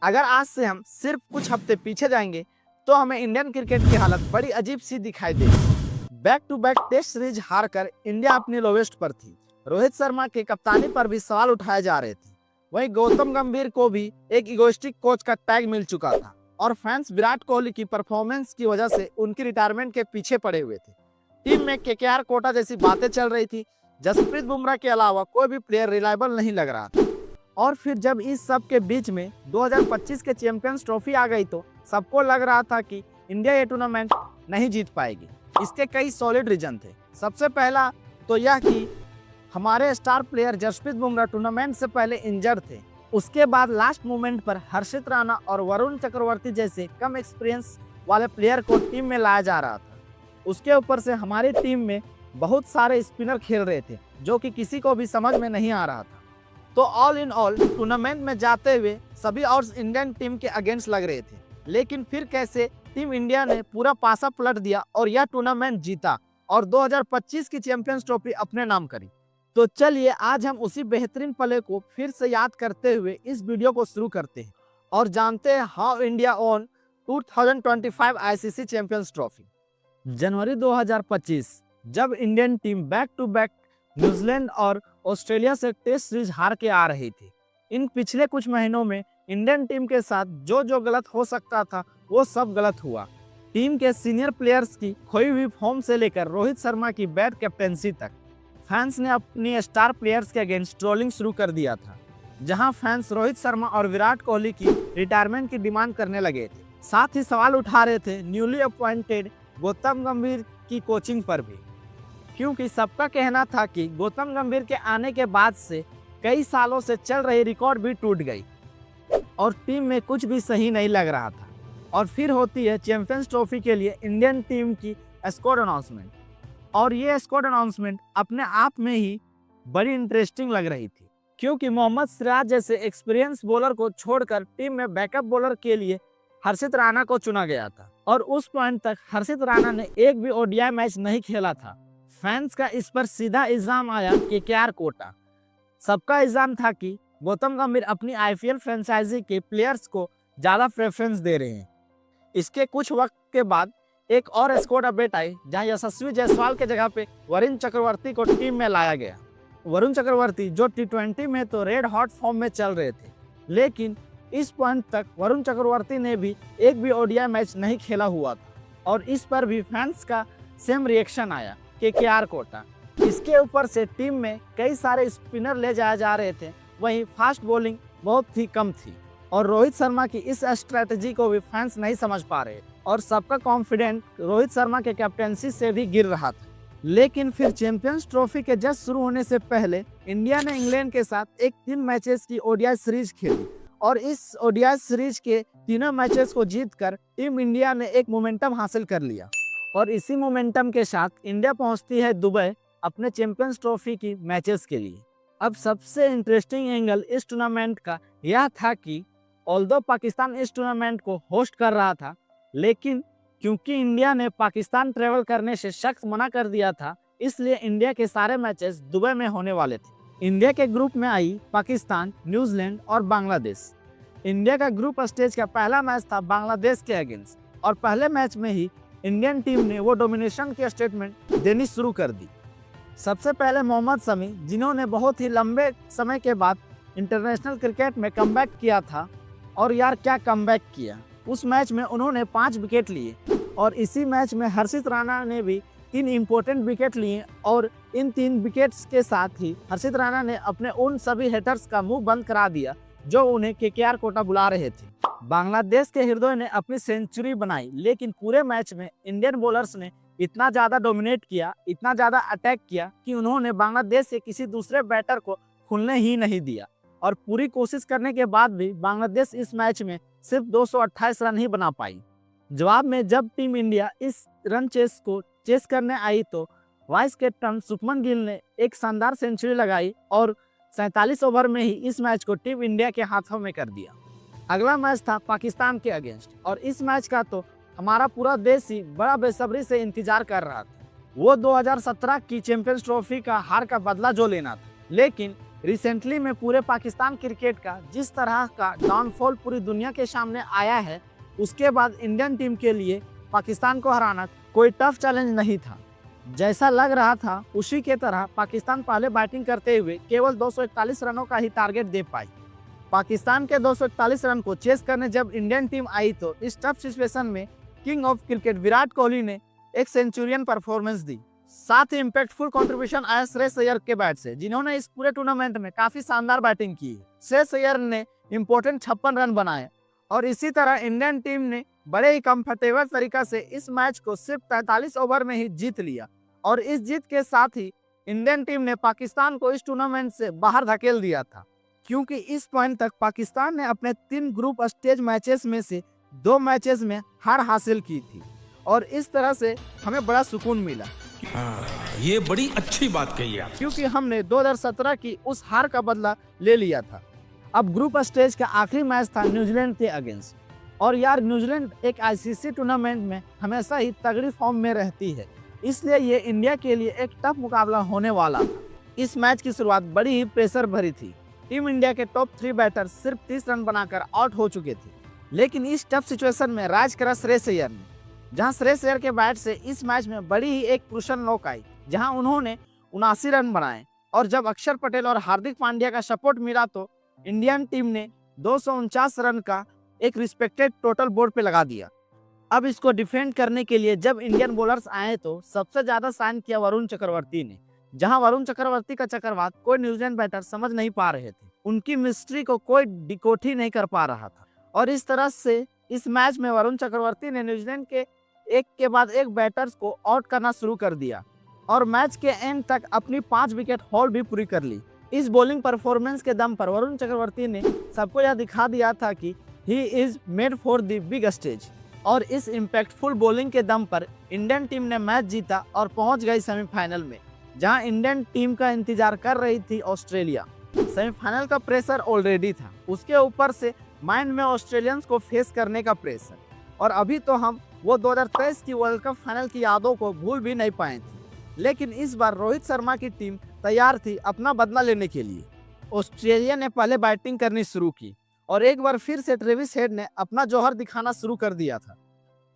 अगर आज से हम सिर्फ कुछ हफ्ते पीछे जाएंगे तो हमें इंडियन क्रिकेट की हालत बड़ी अजीब सी दिखाई देगी। Back to back test series हारकर इंडिया अपनी लोवेस्ट पर थी। रोहित शर्मा के कप्तानी पर भी सवाल उठाए जा रहे थे। वहीं गौतम गंभीर को भी एक इगोइस्टिक कोच का टैग मिल चुका था और फैंस विराट कोहली की परफॉर्मेंस की वजह से उनकी रिटायरमेंट के पीछे पड़े हुए थे। टीम में केकेआर कोटा जैसी बातें चल रही थी। जसप्रीत बुमराह के अलावा कोई भी प्लेयर रिलायबल नहीं लग रहा था। और फिर जब इस सब के बीच में 2025 के चैंपियंस ट्रॉफी आ गई तो सबको लग रहा था कि इंडिया ये टूर्नामेंट नहीं जीत पाएगी। इसके कई सॉलिड रीजन थे। सबसे पहला तो यह कि हमारे star player Jasprit Bumrah tournament से पहले इंजर्ड थे। उसके बाद लास्ट मोमेंट पर हर्षित राणा और वरुण चक्रवर्ती जैसे कम एक्सपीरियंस वाले प्लेयर को टीम में लाया जा रहा था। उसके ऊपर से हमारी टीम में बहुत सारे स्पिनर खेल रहे थे जो कि किसी को भी समझ में नहीं आ रहा था। तो ऑल इन ऑल टूर्नामेंट में जाते हुए सभी ऑड्स इंडियन टीम के अगेंस्ट लग रहे थे, लेकिन फिर कैसे टीम इंडिया ने पूरा पासा पलट दिया और यह टूर्नामेंट जीता और 2025 की चैंपियंस ट्रॉफी अपने नाम करी। तो चलिए आज हम उसी बेहतरीन पले को फिर से याद करते हुए इस वीडियो को शुरू करते हैं और जानते हैं how India won 2025 ICC champions trophy. जनवरी 2025 जब Indian team back to back New Zealand और ऑस्ट्रेलिया से टेस्ट सीरीज हार के आ रही थी। इन पिछले कुछ महीनों में इंडियन टीम के साथ जो जो गलत हो सकता था वो सब गलत हुआ। टीम के सीनियर प्लेयर्स की खोई हुई फॉर्म से लेकर रोहित शर्मा की बैड कैप्टेंसी तक फैंस ने अपनी स्टार प्लेयर्स के अगेंस्ट ट्रोलिंग शुरू कर दिया था, जहां फैंस रोहित शर्मा और विराट कोहली की रिटायरमेंट की डिमांड करने लगे थे। साथ ही सवाल उठा रहे थे न्यूली अपॉइंटेड गौतम गंभीर की कोचिंग पर भी, क्योंकि सबका कहना था कि गौतम गंभीर के आने के बाद से कई सालों से चल रही रिकॉर्ड भी टूट गई और टीम में कुछ भी सही नहीं लग रहा था। और फिर होती है चैंपियंस ट्रॉफी के लिए इंडियन टीम की स्क्वाड अनाउंसमेंट, और ये स्क्वाड अनाउंसमेंट अपने आप में ही बड़ी इंटरेस्टिंग लग रही थी, क्योंकि मोहम्मद सिराज जैसे एक्सपीरियंस बॉलर को छोड़कर टीम में बैकअप बॉलर के लिए हर्षित राणा को चुना गया था और उस पॉइंट तक हर्षित राणा ने एक भी ओडीआई मैच नहीं खेला था। फैंस का इस पर सीधा इल्जाम आया केकेआर कोटा। सबका इल्जाम था कि गौतम गंभीर अपनी आईपीएल फ्रेंचाइजी के प्लेयर्स को ज़्यादा प्रेफरेंस दे रहे हैं। इसके कुछ वक्त के बाद एक और स्क्वाड अपडेट आई जहां यशस्वी जायसवाल के जगह पे वरुण चक्रवर्ती को टीम में लाया गया। वरुण चक्रवर्ती जो टी20 में तो रेड हॉट फॉर्म में चल रहे थे, लेकिन इस पॉइंट तक वरुण चक्रवर्ती ने भी एक भी ओडीआई मैच नहीं खेला हुआ था और इस पर भी फैंस का सेम रिएक्शन आया केकेआर कोटा। इसके ऊपर से टीम में कई सारे स्पिनर ले जाए जा रहे थे, वहीं फास्ट बॉलिंग बहुत ही कम थी और रोहित शर्मा की इस स्ट्रैटेजी को भी फैंस नहीं समझ पा रहे और सबका कॉन्फिडेंट रोहित शर्मा के कैप्टेंसी से भी गिर रहा था। लेकिन फिर चैंपियंस ट्रॉफी के जस्ट शुरू होने से पहले इंडिया ने इंग्लैंड के साथ एक 3 मैचेस की ओडीआई सीरीज खेली और इस ओडीआई सीरीज के तीनों मैचेस को जीतकर टीम इंडिया ने एक मोमेंटम हासिल कर लिया और इसी मोमेंटम के साथ इंडिया पहुंचती है दुबई अपने चैंपियंस ट्रॉफी की मैचेस के लिए। अब सबसे इंटरेस्टिंग एंगल इस टूर्नामेंट का यह था कि ऑल्दो पाकिस्तान इस टूर्नामेंट को होस्ट कर रहा था, लेकिन क्योंकि इंडिया ने पाकिस्तान ट्रेवल करने से सख्त मना कर दिया था, इसलिए इंडिया के सारे मैचेस दुबई में होने वाले थे। इंडिया के ग्रुप में आई पाकिस्तान, न्यूजीलैंड और बांग्लादेश। इंडिया का ग्रुप स्टेज का पहला मैच था बांग्लादेश के अगेंस्ट और पहले मैच में ही इंडियन टीम ने वो डोमिनेशन की स्टेटमेंट देनी शुरू कर दी। सबसे पहले मोहम्मद शमी, जिन्होंने बहुत ही लंबे समय के बाद इंटरनेशनल क्रिकेट में कमबैक किया था, और यार क्या कमबैक किया। उस मैच में उन्होंने 5 विकेट लिए और इसी मैच में हर्षित राणा ने भी 3 इंपॉर्टेंट विकेट लिए और इन 3 विकेट्स के साथ ही हर्षित राणा ने अपने उन सभी हेटर्स का मुंह बंद करा दिया जो उन्हें केकेआर कोटा बुला रहे थे। बांग्लादेश के हृदय ने अपनी सेंचुरी बनाई, लेकिन पूरे मैच में इंडियन बॉलर्स ने इतना ज़्यादा डोमिनेट किया, इतना ज़्यादा अटैक किया कि उन्होंने बांग्लादेश के किसी दूसरे बैटर को खुलने ही नहीं दिया और पूरी कोशिश करने के बाद भी बांग्लादेश इस मैच में सिर्फ 228 रन ही बना पाई। जवाब में जब टीम इंडिया इस रन चेस को चेस करने आई तो वाइस कैप्टन शुभमन गिल ने एक शानदार सेंचुरी लगाई और 47 ओवर में ही इस मैच को टीम इंडिया के हाथों में कर दिया। अगला मैच था पाकिस्तान के अगेंस्ट और इस मैच का तो हमारा पूरा देश ही बड़ा बेसब्री से इंतजार कर रहा था। वो 2017 की चैंपियंस ट्रॉफी का हार का बदला जो लेना था, लेकिन रिसेंटली में पूरे पाकिस्तान क्रिकेट का जिस तरह का डाउनफॉल पूरी दुनिया के सामने आया है, उसके बाद इंडियन टीम के लिए पाकिस्तान को हराना कोई टफ चैलेंज नहीं था। जैसा लग रहा था उसी के तरह पाकिस्तान पहले बैटिंग करते हुए केवल 241 रनों का ही टारगेट दे पाई। पाकिस्तान के 241 रन को चेस करने जब इंडियन टीम आई तो इस टफ सिचुएशन में king of cricket Virat Kohli ने एक सेंचुरियन परफॉर्मेंस दी। साथ ही इम्पैक्टफुल कंट्रीब्यूशन आया श्रेयस अय्यर के बैट से, जिन्होंने इस पूरे टूर्नामेंट में काफी शानदार बैटिंग की। श्रेयस अय्यर ने इंपॉर्टेंट 56 रन बनाए और इसी तरह इंडियन टीम ने बड़े ही कंफर्टेबल तरीका से इस मैच को सिर्फ 43 ओवर में ही जीत लिया और इस जीत के साथ ही इंडियन टीम ने पाकिस्तान को इस टूर्नामेंट से बाहर धकेल दिया था, क्योंकि इस पॉइंट तक पाकिस्तान ने अपने 3 ग्रुप स्टेज मैचेस में से 2 मैचेस में हार हासिल की थी और इस तरह से हमें बड़ा सुकून मिला। ये बड़ी अच्छी बात कही आप, क्योंकि हमने 2017 की उस हार का बदला ले लिया था। अब ग्रुप स्टेज का आखिरी मैच था न्यूजीलैंड के अगेंस्ट, और यार न्यूजीलैंड एक आईसीसी टूर्नामेंट में हमेशा ही तगड़ी फॉर्म में रहती है, इसलिए ये इंडिया के लिए एक टफ मुकाबला होने वाला था। इस मैच की शुरुआत बड़ी ही प्रेशर भरी थी। टीम इंडिया के टॉप 3 बैटर सिर्फ 30 रन बनाकर आउट हो चुके थे, लेकिन इस टफ सिचुएशन में राज करा श्रेयस अय्यर ने, जहां श्रेयस अय्यर के बैट से इस मैच में बड़ी ही एक क्रूशियल नॉक आई, जहां उन्होंने 79 रन बनाए और जब अक्षर पटेल और हार्दिक पांड्या का सपोर्ट मिला तो इंडियन टीम ने 249 रन का एक रिस्पेक्टेड टोटल बोर्ड पे लगा दिया। अब इसको डिफेंड करने के लिए जब इंडियन बॉलर्स आए तो सबसे ज्यादा साइन किया वरुण चक्रवर्ती ने, जहां वरुण चक्रवर्ती का चक्रवात कोई न्यूजीलैंड बैटर समझ नहीं पा रहे थे। उनकी मिस्ट्री को कोई डिकोड ही नहीं कर पा रहा था और इस तरह से इस मैच में वरुण चक्रवर्ती ने न्यूजीलैंड के एक के बाद एक बैटर्स को आउट करना शुरू कर दिया और मैच के एंड तक अपनी 5 विकेट हॉल भी पूरी कर ली। इस बॉलिंग परफॉर्मेंस के दम पर वरुण चक्रवर्ती ने सबको यह दिखा दिया था कि he is made for the big stage, और इस इम्पैक्टफुल बॉलिंग के दम पर इंडियन टीम ने मैच जीता और पहुंच गई सेमीफाइनल में, जहां इंडियन टीम का इंतजार कर रही थी ऑस्ट्रेलिया। सेमीफाइनल का प्रेशर ऑलरेडी था, उसके ऊपर से माइंड में ऑस्ट्रेलियंस को फेस करने का प्रेशर, और अभी तो हम वो 2023 की वर्ल्ड कप फाइनल की यादों को भूल भी नहीं पाए थे। लेकिन इस बार रोहित शर्मा की टीम तैयार थी अपना बदला लेने के लिए। ऑस्ट्रेलिया ने पहले बैटिंग करनी शुरू की और एक बार फिर से ट्रेविस हेड ने अपना जौहर दिखाना शुरू कर दिया था।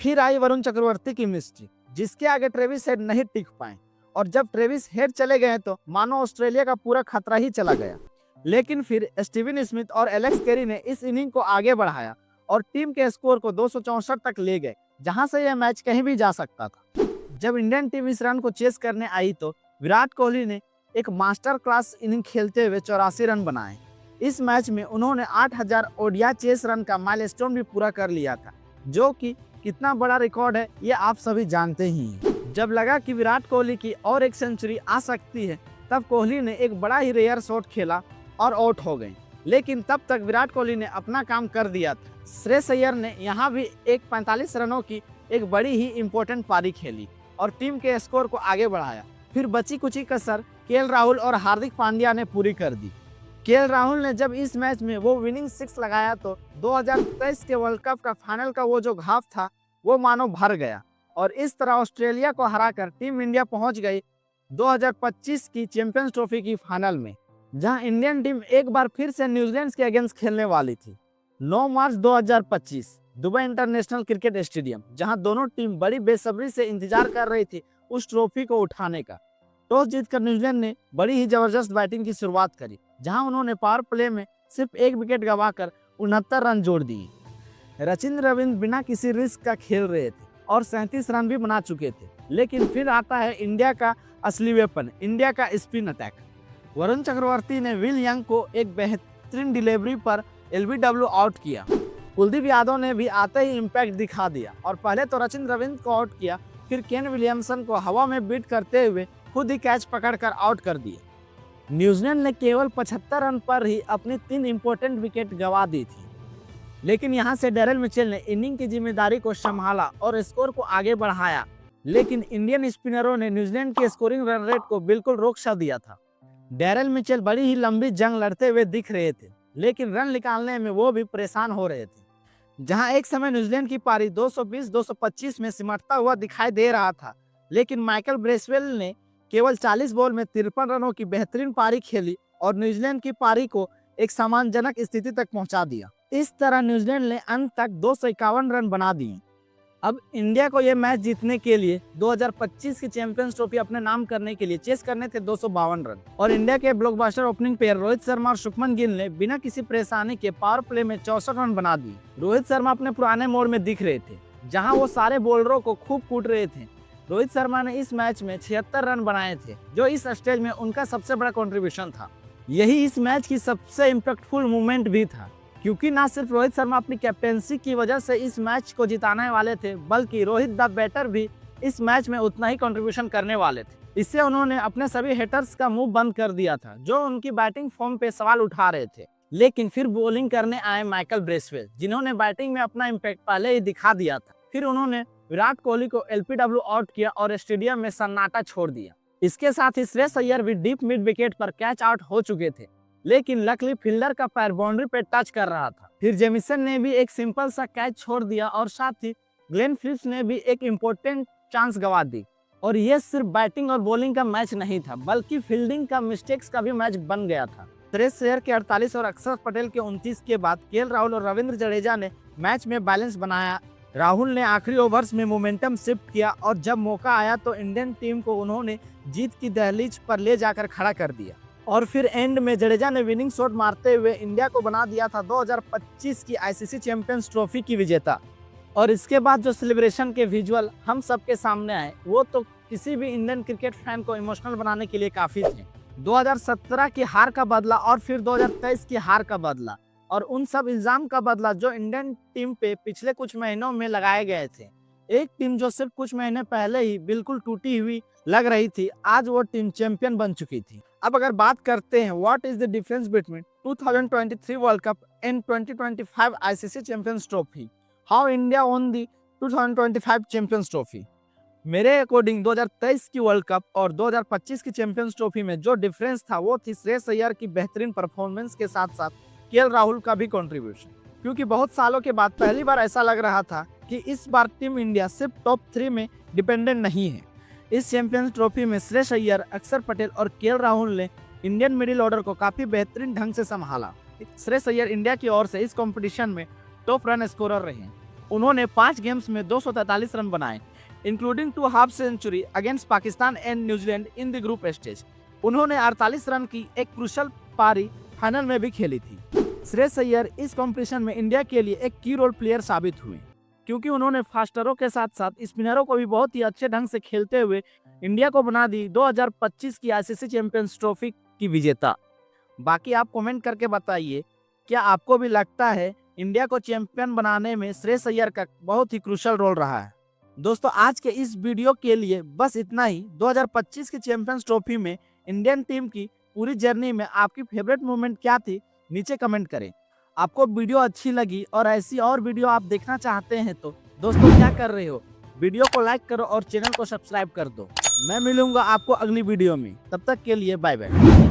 फिर आई वरुण चक्रवर्ती की मिस्ट्री, जिसके आगे ट्रेविस हेड नहीं टिक पाए, और जब ट्रेविस हेड चले गए तो मानो ऑस्ट्रेलिया का पूरा खतरा ही चला गया। लेकिन फिर स्टीवन स्मिथ और एलेक्स कैरी ने इस इनिंग को आगे बढ़ाया और टीम के स्कोर को 264 तक ले गए, जहां से यह मैच कहीं भी जा सकता था। जब इंडियन टीम इस रन को चेस करने आई तो विराट कोहली ने एक मास्टर क्लास इनिंग खेलते हुए 84 रन बनाए। इस मैच में उन्होंने 8000 ओडिया चेस रन का माइलस्टोन भी पूरा कर लिया था, जो कि कितना बड़ा रिकॉर्ड है ये आप सभी जानते ही हैं। जब लगा कि विराट कोहली की और एक सेंचुरी आ सकती है, तब कोहली ने एक बड़ा ही रेयर शॉट खेला और आउट हो गए, लेकिन तब तक विराट कोहली ने अपना काम कर दिया था। श्रेयस अय्यर ने यहाँ भी एक 45 रनों की एक बड़ी ही इंपॉर्टेंट पारी खेली और टीम के स्कोर को आगे बढ़ाया। फिर बची कुची कसर केएल राहुल और हार्दिक पांड्या ने पूरी कर दी। केएल राहुल ने जब इस मैच में वो विनिंग 6 लगाया तो 2023 के वर्ल्ड कप का फाइनल का वो जो घाव था वो मानो भर गया, और इस तरह ऑस्ट्रेलिया को हराकर टीम इंडिया पहुंच गई 2025 की चैंपियंस ट्रॉफी की फाइनल में, जहां इंडियन टीम एक बार फिर से न्यूजीलैंड के अगेंस्ट खेलने वाली थी। 9 मार्च 2025 दुबई इंटरनेशनल क्रिकेट स्टेडियम, जहां दोनों टीम बड़ी बेसब्री से इंतजार कर रही थी उस ट्रॉफी को उठाने का। टॉस जीतकर न्यूजीलैंड ने बड़ी ही जबरदस्त बैटिंग की शुरुआत करी, जहां उन्होंने पावर प्ले में सिर्फ 1 विकेट गंवाकर 69 रन जोड़ दिए। रचिंद्र रविंद्र बिना किसी रिस्क का खेल रहे थे और 37 रन भी बना चुके थे। लेकिन फिर आता है इंडिया का असली वेपन, इंडिया का स्पिन अटैक। वरुण चक्रवर्ती ने विल यंग को एक बेहतरीन डिलीवरी पर एलबीडब्ल्यू आउट किया। कुलदीप यादव ने भी आते ही इम्पैक्ट दिखा दिया और पहले तो रचिंद्र रविंद्र को आउट किया, फिर केन विलियमसन को हवा में बीट करते हुए खुद ही कैच पकड़कर आउट कर दिए। न्यूजीलैंड ने केवल 75 रन पर ही अपनी 3 इंपॉर्टेंट विकेट गंवा दी थी, लेकिन यहां से डेरेल मिचेल ने इनिंग की जिम्मेदारी को संभाला और स्कोर को आगे बढ़ाया। लेकिन इंडियन स्पिनरों ने न्यूजीलैंड के स्कोरिंग रन रेट को बिल्कुल रोक सा दिया था। डेरेल मिचेल बड़ी ही लंबी जंग लड़ते हुए दिख रहे थे, लेकिन रन निकालने में वो भी परेशान हो रहे थे। जहां एक समय न्यूजीलैंड की पारी 220-225 में सिमटता हुआ दिखाई दे रहा था, लेकिन माइकल ब्रेसवेल ने केवल 40 बॉल में 53 रनों की बेहतरीन पारी खेली और न्यूजीलैंड की पारी को एक सम्मानजनक स्थिति तक पहुंचा दिया। इस तरह न्यूजीलैंड ने अंत तक 251 रन बना दिए। अब इंडिया को यह मैच जीतने के लिए 2025 की चैंपियंस ट्रॉफी अपने नाम करने के लिए चेस करने थे 252 रन, और इंडिया के blockbuster opening pair Rohit Sharma और शुभमन गिल ने बिना किसी परेशानी के पावर प्ले में 64 रन बना दिए। रोहित शर्मा अपने पुराने मोड़ में दिख रहे थे, जहां वो सारे बॉलरों को खूब कूट रहे थे। रोहित शर्मा ने इस मैच में 76 रन बनाए थे, जो इस स्टेज में उनका सबसे बड़ा कंट्रीब्यूशन था। यही इस मैच की सबसे इम्पैक्टफुल मूवमेंट भी था, क्योंकि ना सिर्फ रोहित शर्मा अपनी कैप्टेंसी की वजह से इस मैच को जिताने वाले थे, बल्कि रोहित द बैटर भी इस मैच में उतना ही कंट्रीब्यूशन करने वाले थे। इससे उन्होंने अपने सभी हेटर्स का मुंह बंद कर दिया था, जो उनकी बैटिंग फॉर्म पे सवाल उठा रहे थे। लेकिन फिर बॉलिंग करने आए माइकल ब्रेसवेल, जिन्होंने बैटिंग में अपना इम्पैक्ट पहले ही दिखा दिया था। फिर उन्होंने विराट कोहली को एलपीडब्ल्यू आउट किया और स्टेडियम में सन्नाटा छोड़ दिया। इसके साथ ही श्रेयस अय्यर भी डीप मिड विकेट पर कैच आउट हो चुके थे, लेकिन लकली फील्डर का पैर बाउंड्री पे टच कर रहा था। फिर जेमिसन ने भी एक सिंपल सा कैच छोड़ दिया और साथ ही ग्लेन फिलिप्स ने भी एक इम्पोर्टेंट चांस गंवा दी। और ये सिर्फ बैटिंग और बॉलिंग का मैच नहीं था, बल्कि फील्डिंग का मिस्टेक्स का भी मैच बन गया था। श्रेयस अय्यर के 48 और अक्षर पटेल के 29 के बाद केएल राहुल और रविंद्र जडेजा ने मैच में बैलेंस बनाया। राहुल ने आखिरी ओवर्स में मोमेंटम शिफ्ट किया और जब मौका आया तो इंडियन टीम को उन्होंने जीत की दहलीज पर ले जाकर खड़ा कर दिया। और फिर एंड में जडेजा ने विनिंग शॉट मारते हुए इंडिया को बना दिया था 2025 की आईसीसी चैंपियंस ट्रॉफी की विजेता। और इसके बाद जो सेलिब्रेशन के विजुअल हम सबके सामने आए, वो तो किसी भी इंडियन क्रिकेट फैन को इमोशनल बनाने के लिए काफी थे। 2017 की हार का बदला और फिर 2023 की हार का बदला, और उन सब इल्जाम का बदला जो इंडियन टीम पे पिछले कुछ महीनों में लगाए गए थे। एक टीम जो सिर्फ कुछ महीने पहले ही बिल्कुल टूटी हुई लग रही थी, आज वो टीम चैंपियन बन चुकी थी। अब अगर बात करते हैं what is the difference between 2023 world cup and 2025 ICC champions trophy, how India won the 2025 champions trophy. मेरे अकॉर्डिंग 2023 की वर्ल्ड कप और 2025 की चैंपियंस ट्रॉफी में जो डिफरेंस था वो थी श्रेयस अय्यर की बेहतरीन परफॉर्मेंस के साथ साथ केएल राहुल का भी कंट्रीब्यूशन। क्योंकि बहुत सालों के बाद पहली बार ऐसा लग रहा था कि इस बार टीम इंडिया सिर्फ टॉप 3 में डिपेंडेंट नहीं है। इस चैंपियंस ट्रॉफी में श्रेयस अय्यर, अक्षर पटेल और केएल राहुल ने इंडियन मिडिल ऑर्डर को काफी बेहतरीन ढंग से संभाला। श्रेयस अय्यर इंडिया की ओर से इस कंपटीशन में टॉप रन स्कोरर रहे। उन्होंने 5 गेम्स में 243 रन बनाए, including 2 half century against Pakistan and New Zealand in the group stage. उन्होंने 48 रन की एक क्रूशल पारी फाइनल में भी खेली थी। श्रेयस अय्यर इस कंपटीशन में इंडिया के लिए एक की रोल प्लेयर साबित हुए, क्योंकि उन्होंने फास्टरों के साथ साथ स्पिनरों को भी बहुत ही अच्छे ढंग से खेलते हुए इंडिया को बना दी 2025 की आईसीसी चैंपियंस ट्रॉफी की विजेता। बाकी आप कमेंट करके बताइए, क्या आपको भी लगता है इंडिया को चैंपियन बनाने में श्रेयस अय्यर का बहुत ही क्रूशल रोल रहा है। दोस्तों, आज के इस वीडियो के लिए बस इतना ही। 2025 की चैंपियंस ट्रॉफी में इंडियन टीम की पूरी जर्नी में आपकी फेवरेट मोमेंट क्या थी, नीचे कमेंट करें। आपको वीडियो अच्छी लगी और ऐसी और वीडियो आप देखना चाहते हैं तो दोस्तों क्या कर रहे हो, वीडियो को लाइक करो और चैनल को सब्सक्राइब कर दो। मैं मिलूंगा आपको अगली वीडियो में, तब तक के लिए बाय बाय।